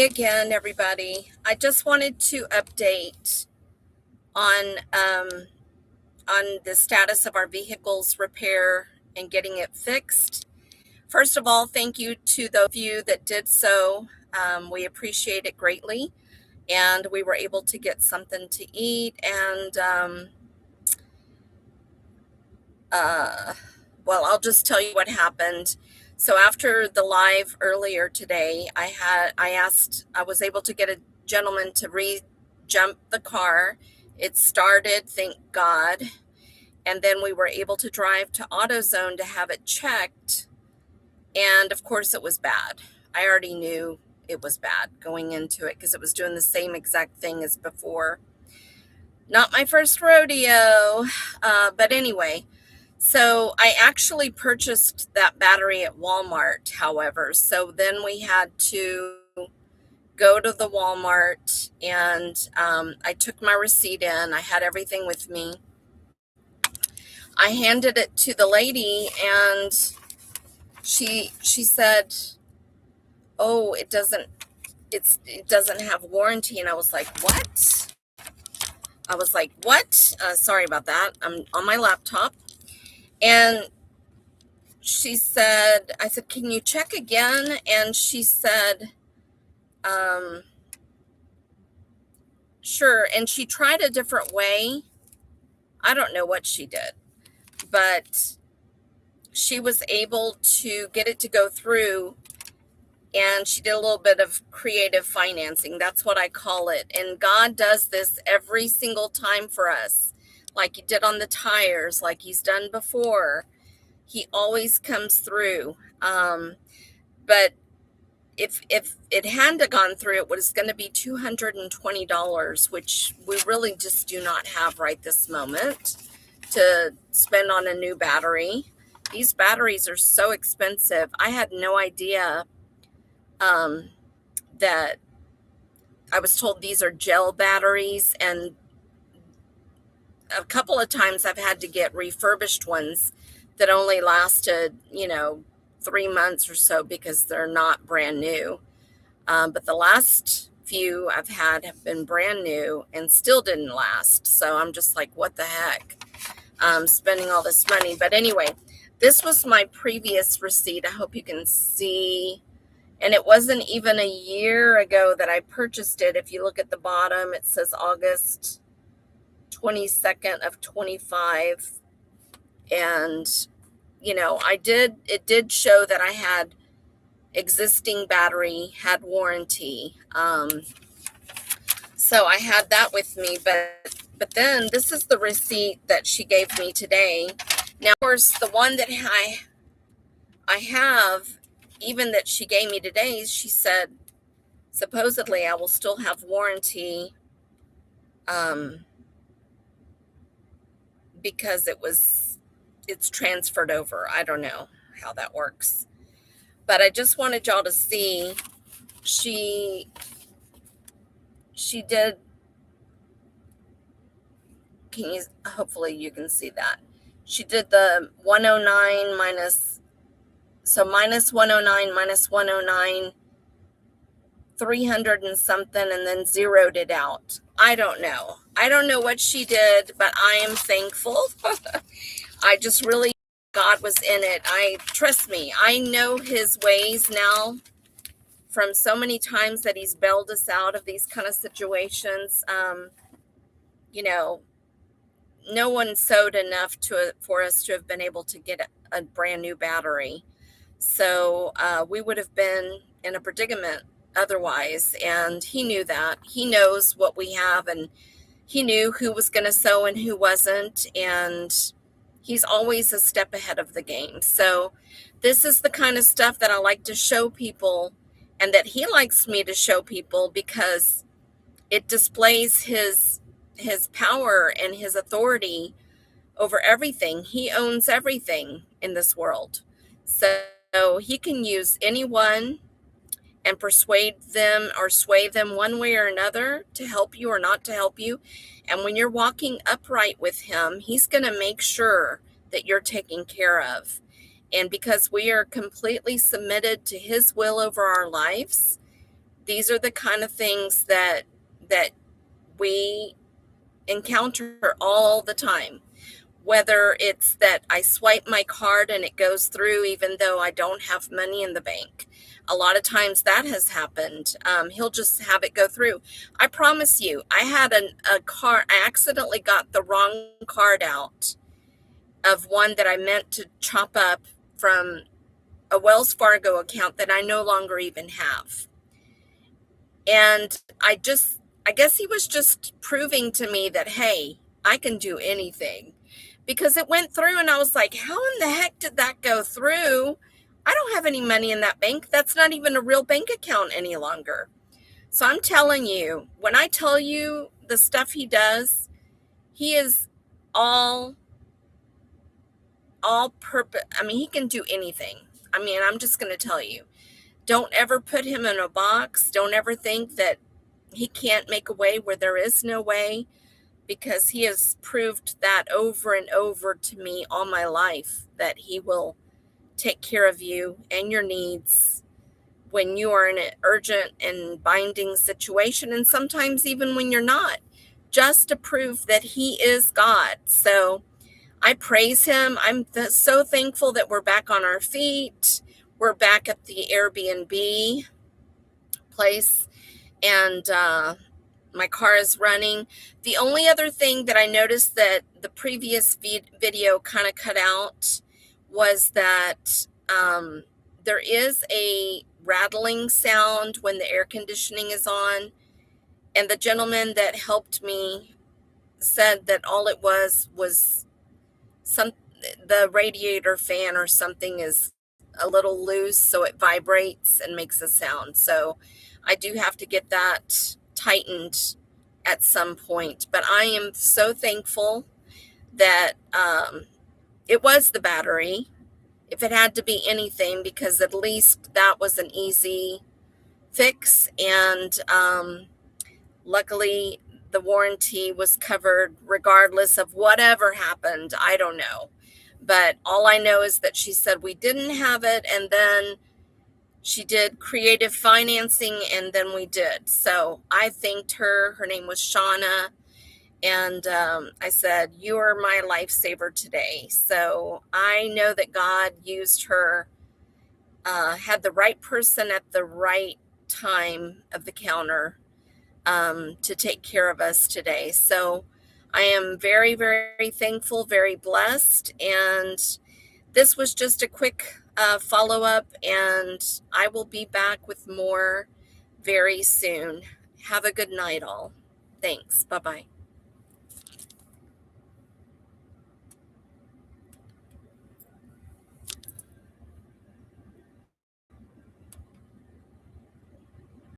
again, everybody. I just wanted to update on the status of our vehicle's repair and getting it fixed. First of all, thank you to those of you that did so. We appreciate it greatly, and we were able to get something to eat. And well, I'll just tell you what happened. So after the live earlier today, I was able to get a gentleman to re-jump the car. It started, thank God. And then we were able to drive to AutoZone to have it checked. And of course it was bad. I already knew it was bad going into it because it was doing the same exact thing as before. Not my first rodeo, but anyway. So I actually purchased that battery at Walmart, however. So then we had to go to the Walmart, and I took my receipt in. I had everything with me. I handed it to the lady, and she said, "Oh, it doesn't have warranty." And I was like, "What?" Sorry about that. I'm on my laptop. And I said, "Can you check again?" And she said, sure. And she tried a different way. I don't know what she did, but she was able to get it to go through, and she did a little bit of creative financing. That's what I call it. And God does this every single time for us, like he did on the tires, like he's done before. He always comes through. But if it hadn't gone through, it was going to be $220, which we really just do not have right this moment to spend on a new battery. These batteries are so expensive. I had no idea that I was told these are gel batteries, and a couple of times I've had to get refurbished ones that only lasted, 3 months or so because they're not brand new. But the last few I've had have been brand new and still didn't last. So I'm just like, what the heck? Spending all this money. But anyway, this was my previous receipt. I hope you can see. And it wasn't even a year ago that I purchased it. If you look at the bottom, it says August 22nd of 25. And, it did show that I had existing battery, had warranty. So I had that with me, but then this is the receipt that she gave me today. Now, of course, the one that I have, even that she gave me today, she said, supposedly I will still have warranty, because it's transferred over. I don't know how that works. But I just wanted y'all to see, she did, hopefully you can see that. She did the 109 minus 109 minus 109, 300 and something, and then zeroed it out. I don't know what she did, but I am thankful. I just really, God was in it. Trust me, I know his ways now from so many times that he's bailed us out of these kind of situations. No one sewed enough for us to have been able to get a brand new battery. So we would have been in a predicament otherwise. And he knew that. He knows what we have, and he knew who was going to sew and who wasn't. And he's always a step ahead of the game. So this is the kind of stuff that I like to show people, and that he likes me to show people, because it displays his power and his authority over everything. He owns everything in this world. So he can use anyone and persuade them or sway them one way or another to help you or not to help you. And when you're walking upright with him, he's going to make sure that you're taken care of. And because we are completely submitted to his will over our lives, These are the kind of things that we encounter all the time. Whether it's that I swipe my card and it goes through even though I don't have money in the bank. A lot of times that has happened. He'll just have it go through. I promise you, I had a card, I accidentally got the wrong card out of one that I meant to chop up from a Wells Fargo account that I no longer even have. And I guess he was just proving to me that, hey, I can do anything, because it went through and I was like, how in the heck did that go through? I don't have any money in that bank. That's not even a real bank account any longer. So I'm telling you, when I tell you the stuff he does, he is all purpose. I mean, he can do anything. I mean, I'm just going to tell you, don't ever put him in a box. Don't ever think that he can't make a way where there is no way, because he has proved that over and over to me all my life, that he will take care of you and your needs when you are in an urgent and binding situation, and sometimes even when you're not, just to prove that he is God. So I praise him. I'm so thankful that we're back on our feet. We're back at the Airbnb place, and my car is running. The only other thing that I noticed that the previous video kind of cut out was that there is a rattling sound when the air conditioning is on. And the gentleman that helped me said that all it was the radiator fan or something is a little loose, so it vibrates and makes a sound. So I do have to get that tightened at some point. But I am so thankful that it was the battery, if it had to be anything, because at least that was an easy fix. And luckily, the warranty was covered regardless of whatever happened. I don't know. But all I know is that she said we didn't have it, and then she did creative financing, and then we did. So I thanked her. Her name was Shauna. And I said, you are my lifesaver today. So I know that God used her, had the right person at the right time of the counter to take care of us today. So I am very, very thankful, very blessed. And this was just a quick follow-up, and I will be back with more very soon. Have a good night, all. Thanks. Bye-bye.